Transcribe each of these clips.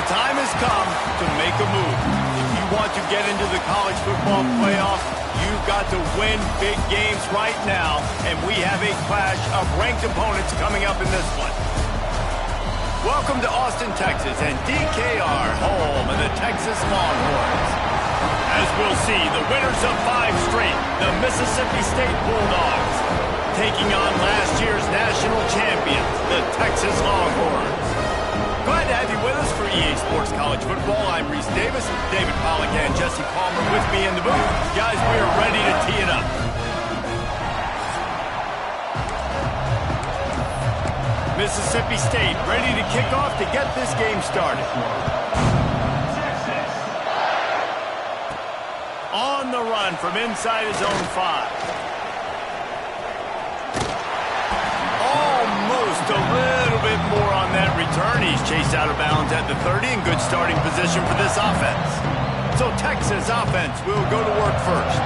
time has come to make a move. If you want to get into the college football playoff, you've got to win big games right now, and we have a clash of ranked opponents coming up in this one. Welcome to Austin, Texas, and DKR, home of the Texas Longhorns. As we'll see, the winners of 5 straight, the Mississippi State Bulldogs, taking on last year's national champions, the Texas Longhorns. Glad to have you with us for EA Sports College Football. I'm Reese Davis, David Pollack, and Jesse Palmer with me in the booth. Guys, we are ready to tee it up. Mississippi State ready to kick off to get this game started. On the run from inside his own 5. Almost a little bit more on that return. He's chased out of bounds at the 30 in good starting position for this offense. So Texas offense will go to work first.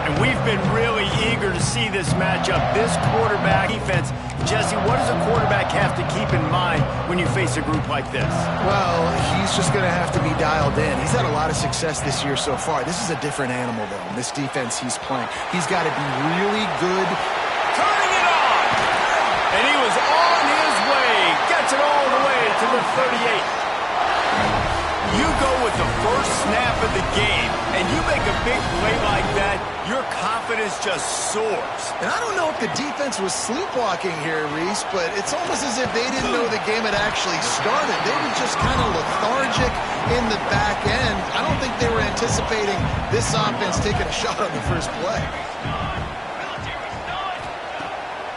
And we've been really eager to see this matchup. This quarterback defense. Jesse, what does a quarterback have to keep in mind when you face a group like this? Well, he's just going to have to be dialed in. He's had a lot of success this year so far. This is a different animal, though, this defense he's playing. He's got to be really good. Turning it on! And he was on his way. Gets it all the way to the 38. You go with the first snap of the game, and you make a big play like that, your confidence just soars. And I don't know if the defense was sleepwalking here, Reese, but it's almost as if they didn't know the game had actually started. They were just kind of lethargic in the back end. I don't think they were anticipating this offense taking a shot on the first play.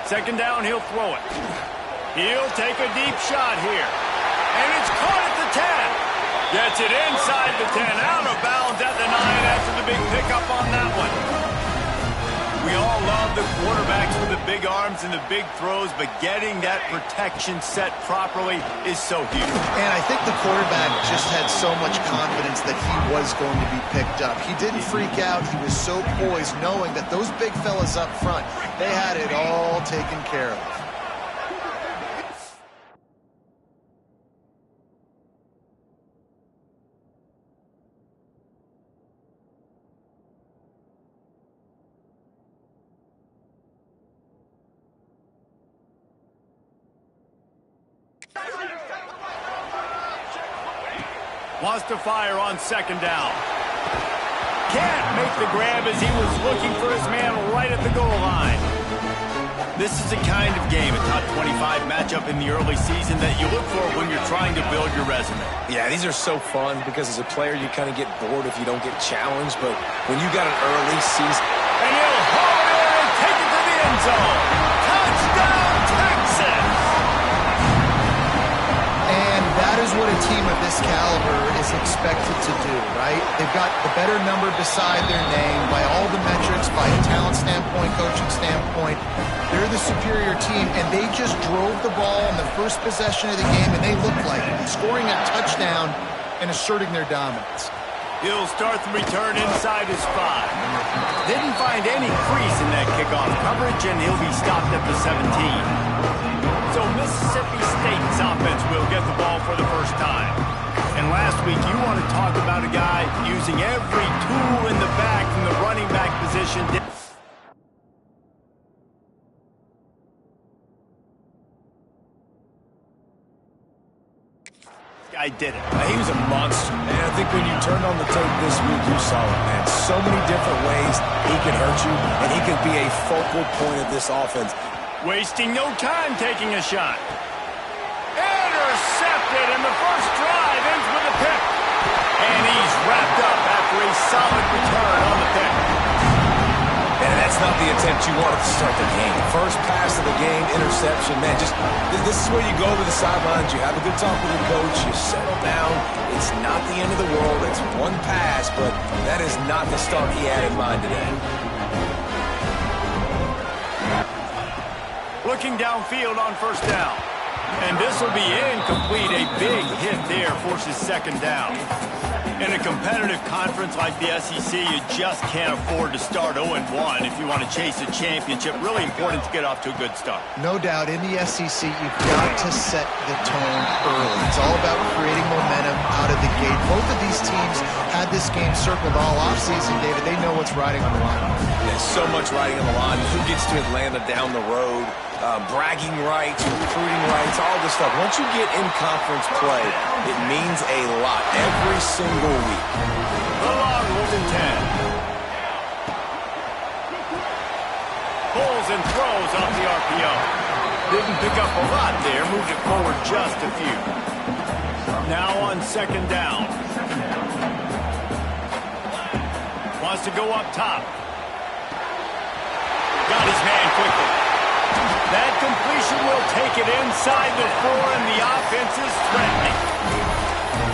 Second down, he'll throw it. He'll take a deep shot here. And it's caught at the 10. Gets it inside the 10, out of bounds at the 9 after the big pickup on that one. We all love the quarterbacks with the big arms and the big throws, but getting that protection set properly is so huge. And I think the quarterback just had so much confidence that he was going to be picked up. He didn't freak out. He was so poised, knowing that those big fellas up front, they had it all taken care of. Wants to fire on second down. Can't make the grab as he was looking for his man right at the goal line. This is the kind of game, a top 25 matchup in the early season, that you look for when you're trying to build your resume. Yeah, these are so fun because as a player you kind of get bored if you don't get challenged, but when you got an early season... And he'll haul it in and take it to the end zone. Touchdown, Texas! That is what a team of this caliber is expected to do, right? They've got the better number beside their name by all the metrics, by a talent standpoint, coaching standpoint. They're the superior team, and they just drove the ball on the first possession of the game, and they looked like it, scoring a touchdown and asserting their dominance. He'll start the return inside his 5. Didn't find any crease in that kickoff coverage, and he'll be stopped at the 17. So Mississippi State's offense will get the ball for the first time. And last week, you want to talk about a guy using every tool in the back from the running back position. I did it. He was a monster, man. I think when you turned on the tape this week, you saw it, man. So many different ways he can hurt you, and he can be a focal point of this offense. Wasting no time taking a shot. Intercepted, and the first drive ends with a pick. And he's wrapped up after a solid return on the pick. And that's not the attempt you wanted to start the game. First pass of the game, interception, man. Just this is where you go to the sidelines. You have a good talk with your coach. You settle down. It's not the end of the world. It's one pass, but that is not the start he had in mind today. Looking downfield on first down. And this will be incomplete. A big hit there forces second down. In a competitive conference like the SEC, you just can't afford to start 0-1 if you want to chase a championship. Really important to get off to a good start. No doubt, in the SEC, you've got to set the tone early. It's all about creating momentum out of the gate. Both of these teams had this game circled all offseason, David. They know what's riding on the line. There's so much riding on the line. Who gets to Atlanta down the road? Bragging rights, recruiting rights, all this stuff. Once you get in conference play, it means a lot every single week. The Longhorns in 10. Pulls and throws off the RPO. Didn't pick up a lot there, moved it forward just a few. Now on second down. Wants to go up top. Got his man quickly. That completion will take it inside the 4, and the offense is threatening.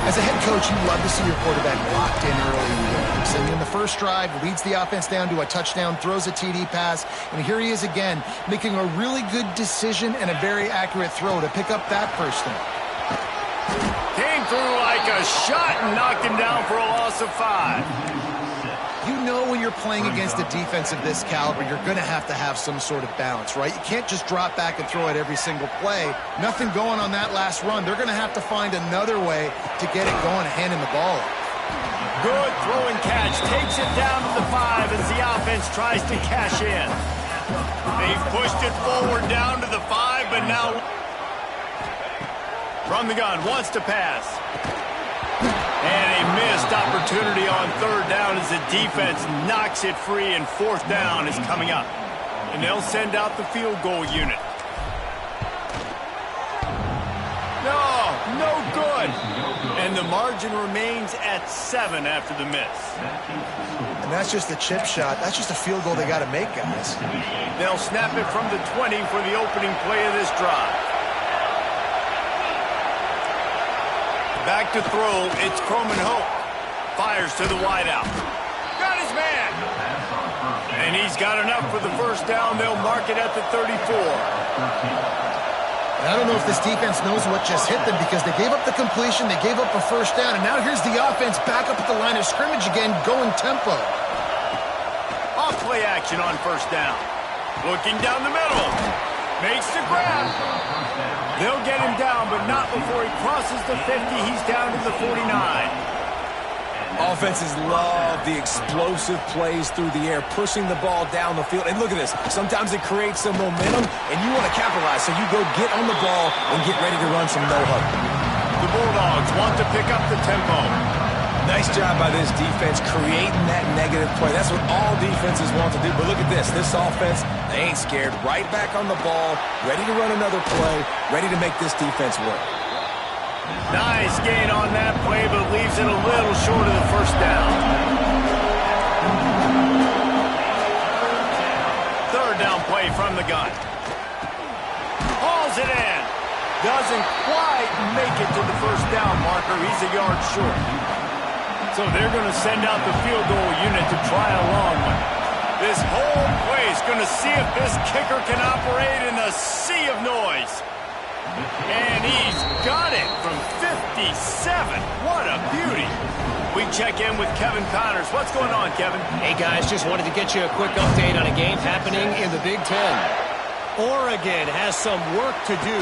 As a head coach, you love to see your quarterback locked in early in games. And in the first drive, leads the offense down to a touchdown, throws a TD pass, and here he is again, making a really good decision and a very accurate throw to pick up that first down. Came through like a shot and knocked him down for a loss of 5. You know when you're playing against a defense of this caliber, you're going to have some sort of balance, right? You can't just drop back and throw it every single play. Nothing going on that last run. They're going to have to find another way to get it going, handing the ball off. Good throw and catch. Takes it down to the 5 as the offense tries to cash in. They've pushed it forward down to the 5, but now from the gun, wants to pass. And a missed opportunity on third down as the defense knocks it free, and fourth down is coming up. And they'll send out the field goal unit. No good. And the margin remains at 7 after the miss. And that's just a chip shot. That's just a field goal they got to make, guys. They'll snap it from the 20 for the opening play of this drive. Back to throw, it's Croman Hope. Fires to the wideout. Got his man. And he's got enough for the first down. They'll mark it at the 34. And I don't know if this defense knows what just hit them, because they gave up the completion, they gave up a first down, and now here's the offense back up at the line of scrimmage again, going tempo. Off play action on first down. Looking down the middle. Makes the grab. They'll get him down, but not before he crosses the 50. He's down to the 49. Offenses love the explosive plays through the air, pushing the ball down the field. And look at this. Sometimes it creates some momentum, and you want to capitalize. So you go get on the ball and get ready to run some no-huddle. The Bulldogs want to pick up the tempo. Nice job by this defense creating that negative play. That's what all defenses want to do. But look at this. This offense, they ain't scared. Right back on the ball, ready to run another play, ready to make this defense work. Nice gain on that play, but leaves it a little short of the first down. Third down play from the gun. Hauls it in. Doesn't quite make it to the first down marker. He's a yard short. So they're going to send out the field goal unit to try a long one. This whole play is going to see if this kicker can operate in a sea of noise. And he's got it from 57. What a beauty. We check in with Kevin Connors. What's going on, Kevin? Hey, guys, just wanted to get you a quick update on a game happening in the Big Ten. Oregon has some work to do,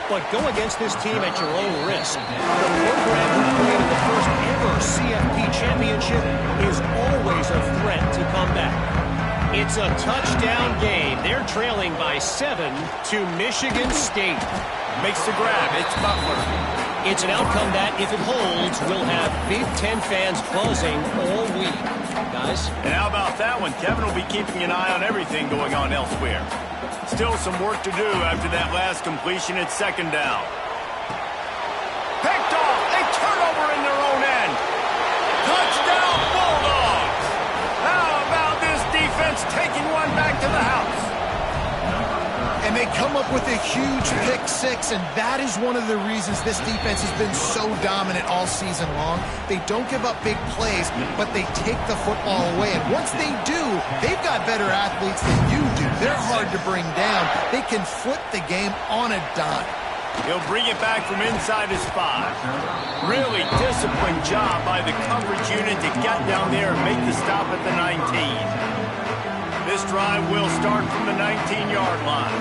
but go against this team at your own risk. The program who played in the first ever CFP championship is always a threat to come back. It's a touchdown game. They're trailing by 7 to Michigan State. Makes the grab. It's Butler. It's an outcome that, if it holds, will have Big Ten fans buzzing all week. Guys? And how about that one? Kevin will be keeping an eye on everything going on elsewhere. Still some work to do after that last completion at second down. Picked off. A turnover in their own end. Touchdown, Bulldogs. How about this defense taking one back to the house? And they come up with a huge pick six, and that is one of the reasons this defense has been so dominant all season long. They don't give up big plays, but they take the football away. And once they do, they've got better athletes than you do. They're hard to bring down. They can flip the game on a dime. He'll bring it back from inside his 5. Really disciplined job by the coverage unit to get down there and make the stop at the 19. This drive will start from the 19-yard line.